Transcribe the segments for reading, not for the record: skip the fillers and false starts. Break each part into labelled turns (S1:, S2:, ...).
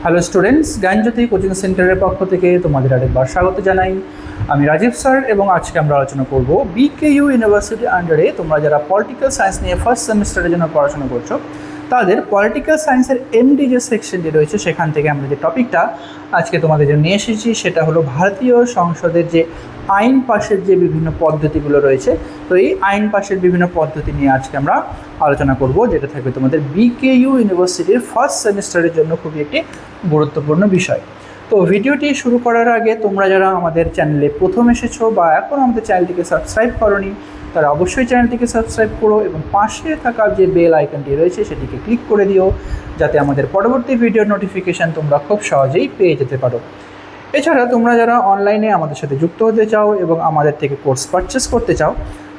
S1: Hello students, জ্ঞানজ্যোতি coaching সেন্টারের পক্ষ থেকে তোমাদের আরেকবার স্বাগত জানাই। আমি রাজীব স্যার এবং আজকে আমরা আলোচনা করব বিকেইউ ইউনিভার্সিটি আন্ডারে তোমরা যারা পলিটিক্যাল সায়েন্স নিয়ে ফার্স্ট সেমিস্টারের জন্য পড়াশোনা করছো তাদের পলিটিক্যাল সায়েন্সের এমডি যে সেকশনটি রয়েছে সেখান থেকে আমরা যে টপিকটা আজকে তোমাদের জন্য নিয়ে এসেছি সেটা হলো ভারতীয় সংসদের যে আইন পাশের যে বিভিন্ন পদ্ধতিগুলো রয়েছে। তো এই আইন পাশের বিভিন্ন পদ্ধতি নিয়ে আজকে আমরা আলোচনা করব, যেটা থাকবে তোমাদের বিকেইউ ইউনিভার্সিটির ফার্স্ট সেমিস্টারের জন্য খুবই একটি গুরুত্বপূর্ণ বিষয়। তো ভিডিওটি শুরু করার আগে তোমরা যারা আমাদের চ্যানেলে প্রথম এসেছো বা এখন আমাদের চ্যানেলটিকে সাবস্ক্রাইব করোনি তারা অবশ্যই চ্যানেলটিকে সাবস্ক্রাইব করো এবং পাশে থাকা যে বেল আইকনটি রয়েছে সেটিকে ক্লিক করে দিও, যাতে আমাদের পরবর্তী ভিডিওর নোটিফিকেশান তোমরা খুব সহজেই পেয়ে যেতে পারো। এছাড়া তোমরা যারা অনলাইনে আমাদের সাথে যুক্ত হতে চাও এবং আমাদের থেকে কোর্স পারচেস করতে চাও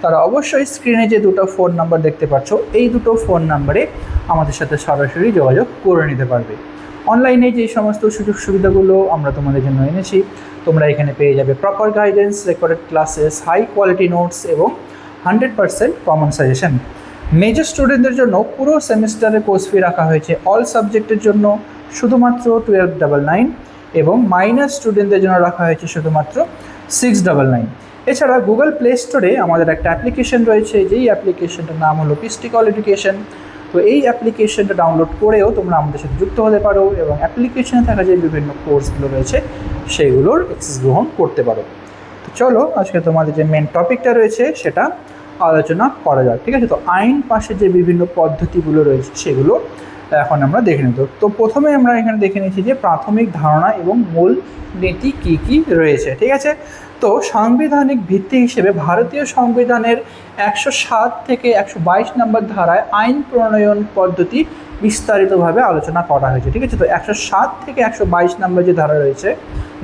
S1: তারা অবশ্যই স্ক্রিনে যে দুটো ফোন নাম্বার দেখতে পাচ্ছ এই দুটো ফোন নাম্বারে আমাদের সাথে সরাসরি যোগাযোগ করে নিতে পারবে। অনলাইনে যে সমস্ত সুযোগ সুবিধাগুলো আমরা তোমাদের জন্য এনেছি, তোমরা এখানে পেয়ে যাবে proper guidance, recorded classes, high quality notes এবং 100% কমন সাজেশন। মেজর স্টুডেন্টদের জন্য পুরো সেমিস্টারের কোর্স ফি রাখা হয়েছে অল সাবজেক্টের জন্য শুধুমাত্র 1299 এবং মাইনর স্টুডেন্টদের জন্য রাখা হয়েছে শুধুমাত্র 699। এছাড়া গুগল প্লে স্টোরে আমাদের একটা অ্যাপ্লিকেশন রয়েছে, যেই অ্যাপ্লিকেশনটার নাম হলো পিস্টিক অল এডুকেশন। তো এই অ্যাপ্লিকেশনটা ডাউনলোড করেও তোমরা আমাদের সাথে যুক্ত হতে পারো এবং অ্যাপ্লিকেশনে থাকা যে বিভিন্ন কোর্সগুলো রয়েছে সেগুলোর অ্যাক্সেস গ্রহণ করতে পারো। তো চলো আজকে তোমাদের যে মেন টপিকটা রয়েছে সেটা আলোচনা করা যাক, ঠিক আছে? তো আইন পাশের যে বিভিন্ন পদ্ধতিগুলো রয়েছে সেগুলো এখন আমরা দেখে নিব। তো প্রথমে আমরা এখানে দেখে নিচ্ছি যে প্রাথমিক ধারণা এবং মূল নীতি কী কী রয়েছে, ঠিক আছে? তো সাংবিধানিক ভিত্তি হিসেবে ভারতীয় সংবিধানের 107 থেকে 122 নম্বর ধারায় আইন প্রণয়ন পদ্ধতি বিস্তারিতভাবে আলোচনা করা হয়েছে, ঠিক আছে? তো 107 থেকে 122 নম্বর যে ধারা রয়েছে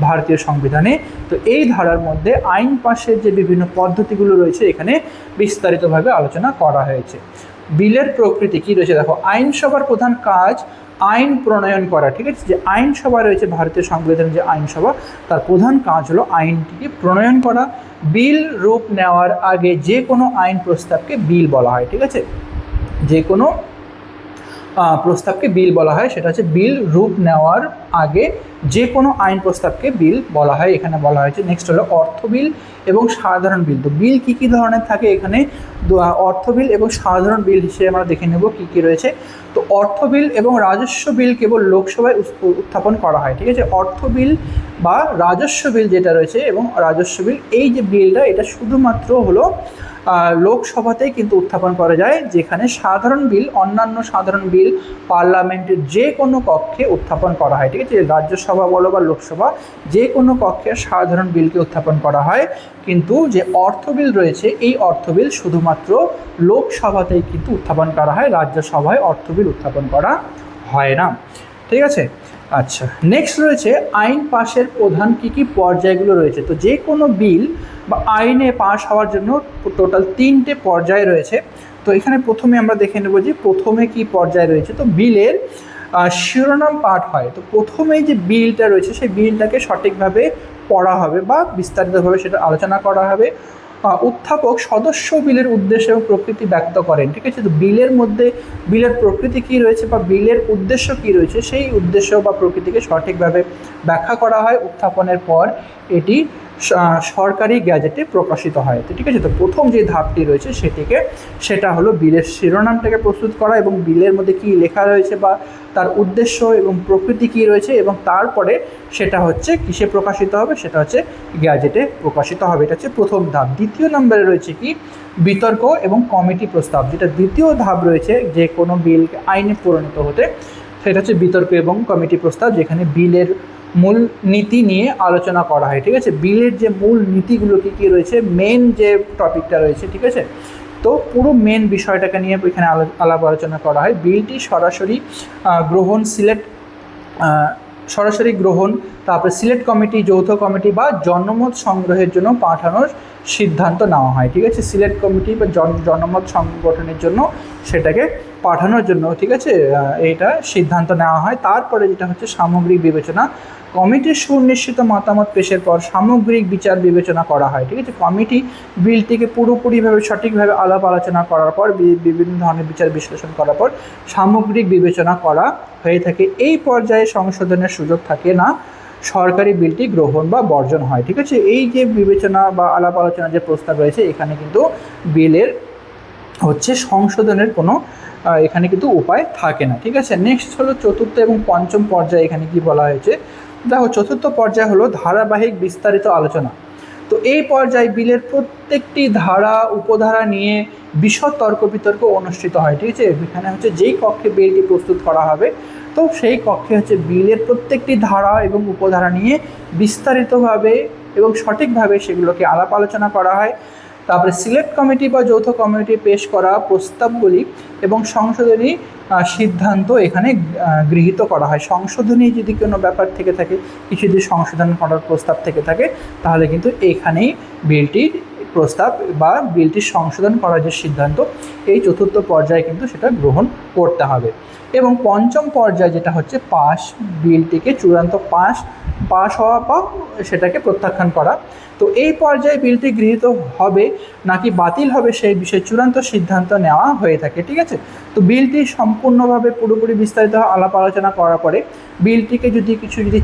S1: ভারতীয় সংবিধানে, তো এই ধারার মধ্যে আইন পাশের যে বিভিন্ন পদ্ধতিগুলো রয়েছে এখানে বিস্তারিতভাবে আলোচনা করা হয়েছে। বিলের প্রকৃতি কী রয়েছে দেখো, আইনসভার প্রধান কাজ আইন প্রণয়ন করা, ঠিক আছে? যে আইনসভা রয়েছে ভারতীয় সংবিধানের যে আইনসভা, তার প্রধান কাজ হলো আইনটিকে প্রণয়ন করা। বিল রূপ নেওয়ার আগে যে কোনো আইন প্রস্তাবকে বিল বলা হয়, ঠিক আছে? যে কোনো প্রস্তাবকে বিল বলা হয়, সেটা হচ্ছে বিল রূপ নেওয়ার আগে যে কোনো আইন প্রস্তাবকে বিল বলা হয়। এখানে বলা হয়েছে নেক্সট হলো অর্থ বিল এবং সাধারণ বিল। তো বিল কী কী ধরনের থাকে এখানে, অর্থ বিল এবং সাধারণ বিল হিসেবে আমরা দেখে নেব কী কী রয়েছে। তো অর্থ বিল এবং রাজস্ব বিল কেবল লোকসভায় উত্থাপন করা হয়, ঠিক আছে? অর্থ বিল বা রাজস্ব বিল যেটা রয়েছে এবং রাজস্ব বিল, এই যে বিলটা এটা শুধুমাত্র হলো লোকসভাতেই কিন্তু উত্থাপন করা যায়, যেখানে সাধারণ বিল, অন্যান্য সাধারণ বিল পার্লামেন্টের যে কোনো কক্ষে উত্থাপন করা হয়, ঠিক আছে? রাজ্যসভা বলো বা লোকসভা, যে কোনো কক্ষে সাধারণ বিলকে উত্থাপন করা হয়, কিন্তু যে অর্থ বিল রয়েছে এই অর্থ বিল শুধুমাত্র লোকসভাতেই কিন্তু উত্থাপন করা হয়, রাজ্যসভায় অর্থ বিল উত্থাপন করা হয় না, ঠিক আছে? আচ্ছা, নেক্সট রয়েছে আইন পাশের প্রধান কী কী পর্যায়গুলো রয়েছে। তো যে কোনো বিল বা আইনে পাশ হওয়ার জন্য টোটাল 3টে পর্যায় রয়েছে। তো এখানে প্রথমে আমরা দেখে নেব যে প্রথমে কি পর্যায় রয়েছে। তো বিলের শিরোনাম পাঠ হয়। তো প্রথমেই যে বিলটা রয়েছে সেই বিলটাকে সঠিকভাবে পড়া হবে বা বিস্তারিতভাবে সেটা আলোচনা করা হবে। উত্থাপক সদস্য বিলের উদ্দেশ্য এবং প্রকৃতি ব্যক্ত করেন, ঠিক আছে? তো বিলের মধ্যে বিলের প্রকৃতি কী রয়েছে বা বিলের উদ্দেশ্য কী রয়েছে সেই উদ্দেশ্য বা প্রকৃতিকে সঠিকভাবে ব্যাখ্যা করা হয়। উত্থাপনের পর এটি সরকারি গ্যাজেটে প্রকাশিত হয়, তো ঠিক আছে? তো প্রথম যে ধাপটি রয়েছে সেটা হলো বিলের শিরোনামটাকে প্রস্তুত করা এবং বিলের মধ্যে কী লেখা রয়েছে বা তার উদ্দেশ্য এবং প্রকৃতি কী রয়েছে, এবং তারপরে সেটা হচ্ছে কিসে প্রকাশিত হবে, সেটা হচ্ছে গ্যাজেটে প্রকাশিত হবে। এটা হচ্ছে প্রথম ধাপ। দ্বিতীয় নম্বরে রয়েছে কি বিতর্ক এবং কমিটি প্রস্তাব, যেটা দ্বিতীয় ধাপ রয়েছে যে কোনো বিলকে আইনে পরিণত হতে, সেটা হচ্ছে বিতর্ক এবং কমিটি প্রস্তাব, যেখানে বিলের মূল নীতি নিয়ে আলোচনা করা হয়, ঠিক আছে? বিলের যে মূল নীতিগুলো কী কী রয়েছে, মেন যে টপিকটা রয়েছে, ঠিক আছে? তো পুরো মেন বিষয়টাকে নিয়ে এখানে আলাপ আলোচনা করা হয়। বিলটি সরাসরি গ্রহণ, তারপরে সিলেক্ট কমিটি, যৌথ কমিটি বা জনমত সংগ্রহের জন্য পাঠানোর সিদ্ধান্ত নেওয়া হয়, ঠিক আছে। সিলেক্ট কমিটি বা জনমত সংগঠনের জন্য সেটাকে পাঠানোর জন্য, ঠিক আছে, এইটা সিদ্ধান্ত নেওয়া হয়। তারপরে যেটা হচ্ছে সামগ্রিক বিবেচনা, কমিটির সুনিশ্চিত মতামত পেশের পর সামগ্রিক বিচার বিবেচনা করা হয়, ঠিক আছে। কমিটি বিলটিকে পুরোপুরিভাবে সঠিকভাবে আলাপ আলোচনা করার পর বিভিন্ন ধরনের বিচার বিশ্লেষণ করার পর সামগ্রিক বিবেচনা করা হয়ে থাকে। এই পর্যায়ে সংশোধনের সুযোগ থাকে না, সরকারি বিলটি গ্রহণ বা বর্জন হয়, ঠিক আছে। এই যে বিবেচনা বা আলাপ আলোচনা যে প্রস্তাব রয়েছে, এখানে কিন্তু বিলের হচ্ছে সংশোধনের কোনো এখানে কিন্তু উপায় থাকে না, ঠিক আছে। নেক্সট হলো চতুর্থ এবং পঞ্চম পর্যায়ে। এখানে কি বলা হয়েছে দেখো, চতুর্থ পর্যায় হলো ধারাবাহিক বিস্তারিত আলোচনা। তো এই পর্যায়ে বিলের প্রত্যেকটি ধারা উপধারা নিয়ে বিশদ তর্ক বিতর্ক অনুষ্ঠিত হয়, ঠিক আছে। এখানে হচ্ছে যেই কক্ষে বিলটি প্রস্তুত করা হবে, তো সেই কক্ষে হচ্ছে বিলের প্রত্যেকটি ধারা এবং উপধারা নিয়ে বিস্তারিতভাবে এবং সঠিকভাবে সেগুলোকে আলাপ আলোচনা করা হয়। তারপরে সিলেক্ট কমিটি বা যৌথ কমিটি পেশ করা প্রস্তাবগুলি এবং সংশোধনী সিদ্ধান্ত এখানে গৃহীত করা হয়। সংশোধনী যদি কোনো ব্যাপার থেকে থাকে, কিছু যদি সংশোধন করার প্রস্তাব থেকে থাকে, তাহলে কিন্তু এখানেই বিলটির প্রস্তাব বা বিলটির সংশোধন করার যে সিদ্ধান্ত, এই চতুর্থ পর্যায়ে কিন্তু সেটা গ্রহণ করতে হবে। এবং পঞ্চম পর্যায়ে যেটা হচ্ছে পাস, বিলটিকে চূড়ান্ত পাস হওয়া বা সেটাকে প্রত্যাখ্যান করা। তো এই পর্যায়ে বিলটি গৃহীত হবে নাকি বাতিল হবে সেই বিষয়ে চূড়ান্ত সিদ্ধান্ত নেওয়া হয়ে থাকে, ঠিক আছে। তো বিলটি সম্পূর্ণভাবে পুরোপুরি বিস্তারিত আলাপ আলোচনা করার পরে বিলটিকে যদি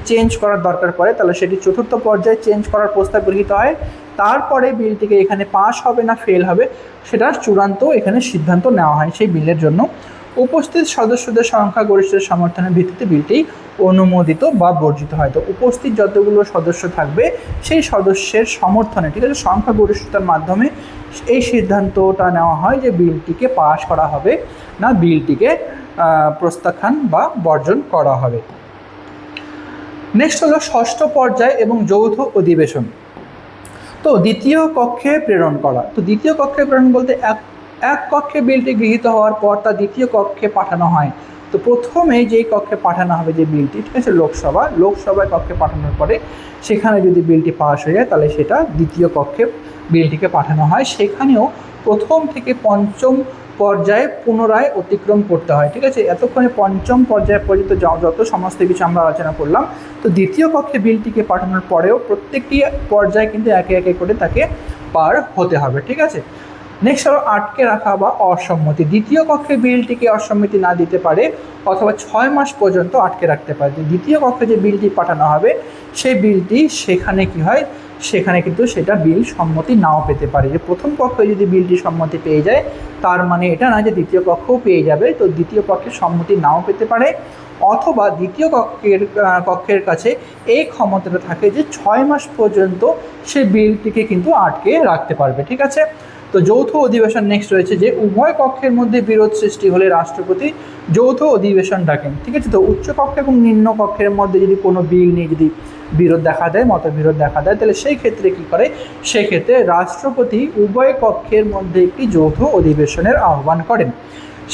S1: চেঞ্জ করার দরকার পড়ে, তাহলে সেটি চতুর্থ পর্যায়ে চেঞ্জ করার প্রস্তাব গৃহীত হয়। তারপরে বিলটিকে এখানে পাস হবে না ফেল হবে সেটার চূড়ান্ত এখানে সিদ্ধান্ত নেওয়া হয় সেই বিলের জন্য। উপস্থিত সদস্যদের সংখ্যাগরিষ্ঠের সমর্থনের ভিত্তিতে বিলটি অনুমোদিত বা বর্জিত হয়। তো উপস্থিত যতগুলো সদস্য থাকবে সেই সদস্যের সমর্থনে, ঠিক আছে, সংখ্যাগরিষ্ঠতার মাধ্যমে এই সিদ্ধান্তটা নেওয়া হয় যে বিলটিকে পাস করা হবে না বিলটিকে প্রত্যাখ্যান বা বর্জন করা হবে। নেক্সট হলো ষষ্ঠ পর্যায় এবং যৌথ অধিবেশন। তো দ্বিতীয় কক্ষে প্রেরণ করা। তো দ্বিতীয় কক্ষে প্রেরণ বলতে এক কক্ষে বিলটি গৃহীত হওয়ার পর তা দ্বিতীয় কক্ষে পাঠানো হয়। তো প্রথমে যেই কক্ষে পাঠানো হবে যে বিলটি, ঠিক আছে, লোকসভায় কক্ষে পাঠানোর পরে সেখানে যদি বিলটি পাস হয়ে যায়, তাহলে সেটা দ্বিতীয় কক্ষে বিলটিকে পাঠানো হয়। সেখানেও প্রথম থেকে পঞ্চম পর্যায়ে পুনরায় অতিক্রম করতে হয়, ঠিক আছে। এতক্ষণে পঞ্চম পর্যায় পর্যন্ত যত সমস্ত কিছু আমরা আলোচনা করলাম, তো দ্বিতীয় কক্ষে বিলটিকে পাঠানোর পরেও প্রত্যেকটি পর্যায়ে কিন্তু একে একে করে তাকে পার হতে হবে, ঠিক আছে। নেক্সট হলো আটকে রাখা বা অসম্মতি। দ্বিতীয় কক্ষে বিলটিকে অসম্মতি না দিতে পারে অথবা 6 মাস পর্যন্ত আটকে রাখতে পারে। দ্বিতীয় কক্ষে যে বিলটি পাঠানো হবে সেই বিলটি সেখানে কি হয়, সেখানে কিন্তু সেটা বিল সম্মতি নাও পেতে পারে। যে প্রথম কক্ষে যদি বিলটি সম্মতি পেয়ে যায়, তার মানে এটা না যে দ্বিতীয় কক্ষও পেয়ে যাবে। তো দ্বিতীয় কক্ষের সম্মতি নাও পেতে পারে, অথবা দ্বিতীয় কক্ষের কাছে এই ক্ষমতাটা থাকে যে 6 মাস পর্যন্ত সে বিলটিকে কিন্তু আটকে রাখতে পারবে, ঠিক আছে। তো যৌথ অধিবেশন নেক্সট রয়েছে, যে উভয় কক্ষের মধ্যে বিরোধ সৃষ্টি হলে রাষ্ট্রপতি যৌথ অধিবেশন ডাকেন, ঠিক আছে। তো উচ্চ কক্ষ এবং নিম্ন কক্ষের মধ্যে যদি কোনো বিল নিয়ে যদি বিরোধ দেখা দেয়, মতবিরোধ দেখা দেয়, তাহলে সেই ক্ষেত্রে কী করে, সেক্ষেত্রে রাষ্ট্রপতি উভয় কক্ষের মধ্যে একটি যৌথ অধিবেশনের আহ্বান করেন।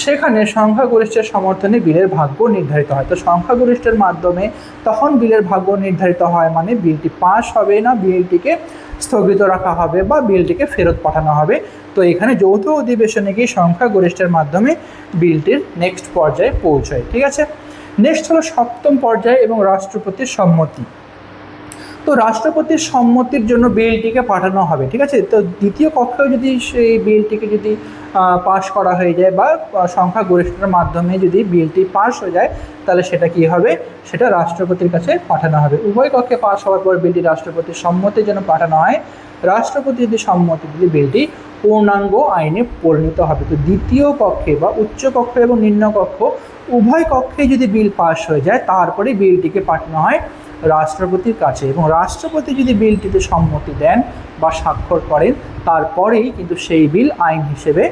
S1: সেখানে সংখ্যাগরিষ্ঠের সমর্থনে বিলের ভাগ্য নির্ধারিত হয়। তো সংখ্যাগরিষ্ঠের মাধ্যমে তখন বিলের ভাগ্য নির্ধারিত হয়, মানে বিলটি পাস হবে না বিলটিকে স্থগিত রাখা হবে বা বিলটিকে ফেরত পাঠানো হবে। তো এখানে যৌথ অধিবেশনে গিয়ে সংখ্যাগরিষ্ঠের মাধ্যমে বিলটির নেক্সট পর্যায়ে পৌঁছায়, ঠিক আছে। নেক্সট হলো সপ্তম পর্যায়ে এবং রাষ্ট্রপতির সম্মতি। তো রাষ্ট্রপতির সম্মতির জন্য বিলটিকে পাঠানো হবে, ঠিক আছে। তো দ্বিতীয় কক্ষেও যদি সেই বিলটিকে যদি পাস করা হয়ে যায় বা সংখ্যাগরিষ্ঠতার মাধ্যমে যদি বিলটি পাস হয়ে যায়, তাহলে সেটা কি হবে, সেটা রাষ্ট্রপতির কাছে পাঠানো হবে। উভয় কক্ষে পাস হওয়ার পর বিলটি রাষ্ট্রপতির সম্মতির জন্য পাঠানো হয়। রাষ্ট্রপতি যদি সম্মতি দিলে বিলটি পূর্ণাঙ্গ আইনে পরিণত হবে। তো দ্বিতীয় কক্ষে বা উচ্চ কক্ষ এবং নিম্ন কক্ষ উভয় কক্ষে যদি বিল পাস হয়ে যায়, তারপরে বিলটিকে পাঠানো হয় রাষ্ট্রপতির কাছে, এবং রাষ্ট্রপতি যদি বিলটিতে সম্মতি দেন বা স্বাক্ষর করেন, তারপরেই কিন্তু সেই বিল আইন হিসেবে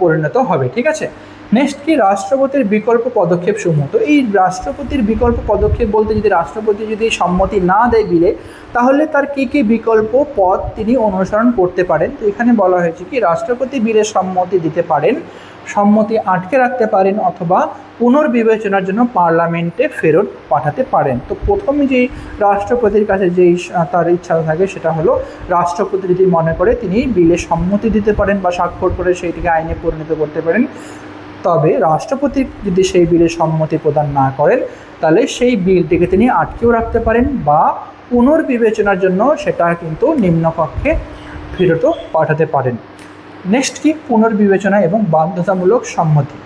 S1: পরিণত হবে, ঠিক আছে। নেক্সট কি রাষ্ট্রপতির বিকল্প পদক্ষেপ সমূহ। তো এই রাষ্ট্রপতির বিকল্প পদক্ষেপ বলতে যদি রাষ্ট্রপতি যদি সম্মতি না দেয় বিলে, তাহলে তার কী কী বিকল্প পথ তিনি অনুসরণ করতে পারেন। তো এখানে বলা হয়েছে কি রাষ্ট্রপতি বিলে সম্মতি দিতে পারেন, সম্মতি আটকে রাখতে পারেন, অথবা পুনর্বিবেচনার জন্য পার্লামেন্টে ফেরত পাঠাতে পারেন। তো প্রথমে যেই রাষ্ট্রপতির কাছে যেই তার ইচ্ছা থাকে সেটা হলো রাষ্ট্রপতি যদি মনে করে তিনি বিলে সম্মতি দিতে পারেন বা স্বাক্ষর করে সেইটিকে আইনে পরিণত করতে পারেন, তবে রাষ্ট্রপতি যদি সেই বিলে সম্মতি প্রদান না করেন তাহলে সেই বিলটিকে তিনি আটকেও রাখতে পারেন বা পুনর্বিবেচনার জন্য সেটা কিন্তু নিম্নকক্ষে ফেরত পাঠাতে পারেন। নেক্সট কি পুনর্বিবেচনা এবং বাধ্যতামূলক সম্মতি।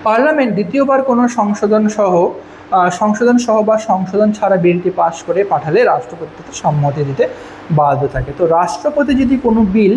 S1: পার্লামেন্ট দ্বিতীয়বার কোনো সংশোধন সহ বা সংশোধন ছাড়া বিলটি পাশ করে পাঠালে রাষ্ট্রপতিকে সম্মতি দিতে বাধ্য থাকে। তো রাষ্ট্রপতি যদি কোনো বিল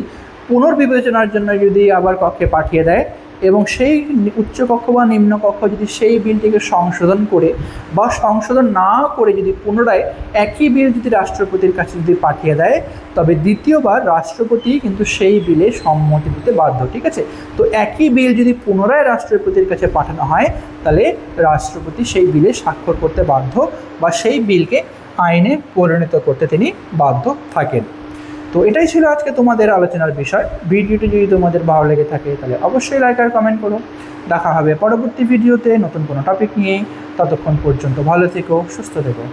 S1: পুনর্বিবেচনার জন্য যদি আবার কক্ষে পাঠিয়ে দেয় এবং সেই উচ্চকক্ষ বা নিম্নকক্ষ যদি সেই বিলটিকে সংশোধন করে বা সংশোধন না করে যদি পুনরায় একই বিল যদি রাষ্ট্রপতির কাছে যদি পাঠিয়ে দেয়, তবে দ্বিতীয়বার রাষ্ট্রপতি কিন্তু সেই বিলে সম্মতি দিতে বাধ্য। ঠিক আছে, তো একই বিল যদি পুনরায় রাষ্ট্রপতির কাছে পাঠানো হয় তাহলে রাষ্ট্রপতি সেই বিলে স্বাক্ষর করতে বাধ্য বা সেই বিলকে আইনে পরিণত করতে তিনি বাধ্য থাকেন। তো এটাই ছিল আজকে তোমাদের আলোচনার বিষয়। ভিডিওটি যদি তোমাদের ভালো লেগে থাকে তাহলে অবশ্যই লাইক আর কমেন্ট করো। দেখা হবে পরবর্তী ভিডিওতে নতুন কোনো টপিক নিয়ে। ততক্ষণ পর্যন্ত ভালো থেকো, সুস্থ থেকো।